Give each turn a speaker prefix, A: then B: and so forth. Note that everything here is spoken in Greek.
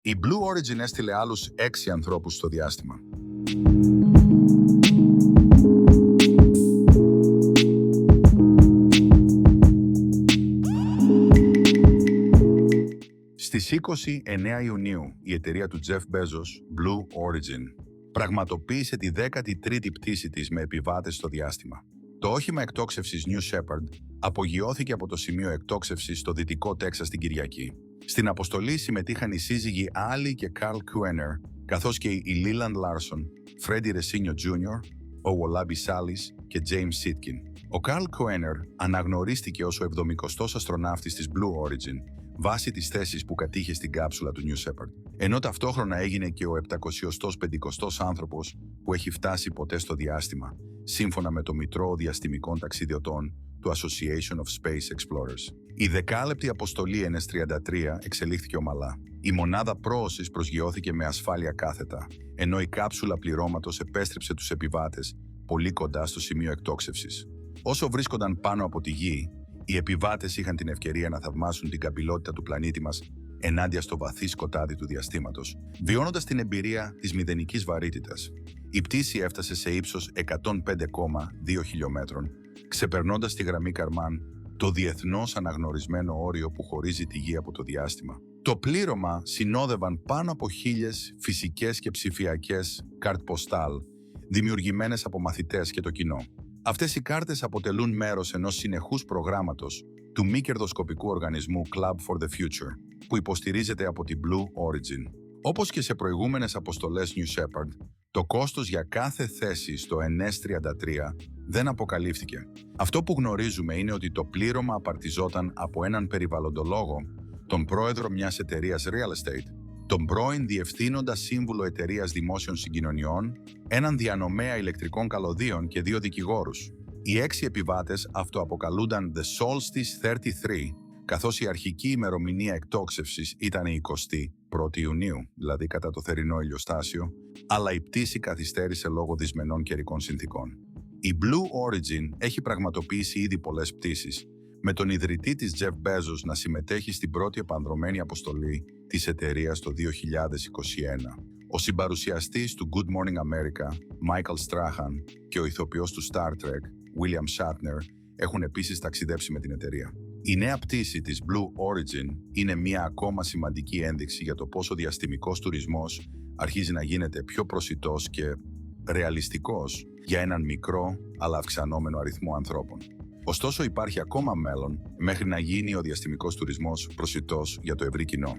A: Η Blue Origin έστειλε άλλους 6 ανθρώπους στο διάστημα. Στις 29 Ιουνίου, η εταιρεία του Jeff Bezos, Blue Origin, πραγματοποίησε τη 13η πτήση της με επιβάτες στο διάστημα. Το όχημα εκτόξευσης New Shepard απογειώθηκε από το σημείο εκτόξευσης στο δυτικό Τέξας την Κυριακή. Στην αποστολή συμμετείχαν οι σύζυγοι Ali και Carl Kuener, καθώς και οι Leland Larson, Freddie Resinho Jr., ο Wallaby Salis και James Sitkin. Ο Carl Kuener αναγνωρίστηκε ως ο 70ος αστροναύτης της Blue Origin, βάσει της θέσης που κατήχε στην κάψουλα του New Shepard, ενώ ταυτόχρονα έγινε και ο 750ος άνθρωπος που έχει φτάσει ποτέ στο διάστημα, σύμφωνα με το Μητρό Διαστημικών Ταξιδιωτών του Association of Space Explorers. Η 10λεπτη αποστολή NS-33 εξελίχθηκε ομαλά. Η μονάδα πρόωσης προσγειώθηκε με ασφάλεια κάθετα, ενώ η κάψουλα πληρώματος επέστρεψε τους επιβάτες πολύ κοντά στο σημείο εκτόξευσης. Όσο βρίσκονταν πάνω από τη Γη, οι επιβάτες είχαν την ευκαιρία να θαυμάσουν την καμπυλότητα του πλανήτη μας ενάντια στο βαθύ σκοτάδι του διαστήματος, βιώνοντας την εμπειρία της μηδενικής βαρύτητας. Η πτήση έφτασε σε ύψος 105,2 χιλιόμετρων, ξεπερνώντας τη γραμμή Καρμάν, το διεθνώς αναγνωρισμένο όριο που χωρίζει τη Γη από το διάστημα. Το πλήρωμα συνόδευαν πάνω από 1.000 φυσικές και ψηφιακές καρτ ποστάλ, δημιουργημένες από μαθητές και το κοινό. Αυτές οι κάρτες αποτελούν μέρος ενός συνεχούς προγράμματος του μη κερδοσκοπικού οργανισμού Club for the Future, που υποστηρίζεται από την Blue Origin. Όπως και σε προηγούμενες αποστολές New Shepard, το κόστος για κάθε θέση στο NS-33 δεν αποκαλύφθηκε. Αυτό που γνωρίζουμε είναι ότι το πλήρωμα απαρτιζόταν από έναν περιβαλλοντολόγο, τον πρόεδρο μιας εταιρείας real estate, τον πρώην διευθύνοντα σύμβουλο εταιρείας δημόσιων συγκοινωνιών, έναν διανομέα ηλεκτρικών καλωδίων και 2 δικηγόρους. Οι 6 επιβάτες αυτοαποκαλούνταν The Solstice 33, καθώς η αρχική ημερομηνία εκτόξευσης ήταν η 21η Ιουνίου, δηλαδή κατά το θερινό ηλιοστάσιο, αλλά η πτήση καθυστέρησε λόγω δυσμενών καιρικών συνθήκων. Η Blue Origin έχει πραγματοποιήσει ήδη πολλές πτήσεις, με τον ιδρυτή της Jeff Bezos να συμμετέχει στην πρώτη επανδρωμένη αποστολή της εταιρείας το 2021. Ο συμπαρουσιαστής του Good Morning America, Michael Strahan, και ο ηθοποιός του Star Trek, William Shatner, έχουν επίσης ταξιδέψει με την εταιρεία. Η νέα πτήση της Blue Origin είναι μια ακόμα σημαντική ένδειξη για το πόσο ο διαστημικός τουρισμός αρχίζει να γίνεται πιο προσιτός και ρεαλιστικός για έναν μικρό αλλά αυξανόμενο αριθμό ανθρώπων. Ωστόσο, υπάρχει ακόμα μέλλον μέχρι να γίνει ο διαστημικός τουρισμός προσιτός για το ευρύ κοινό.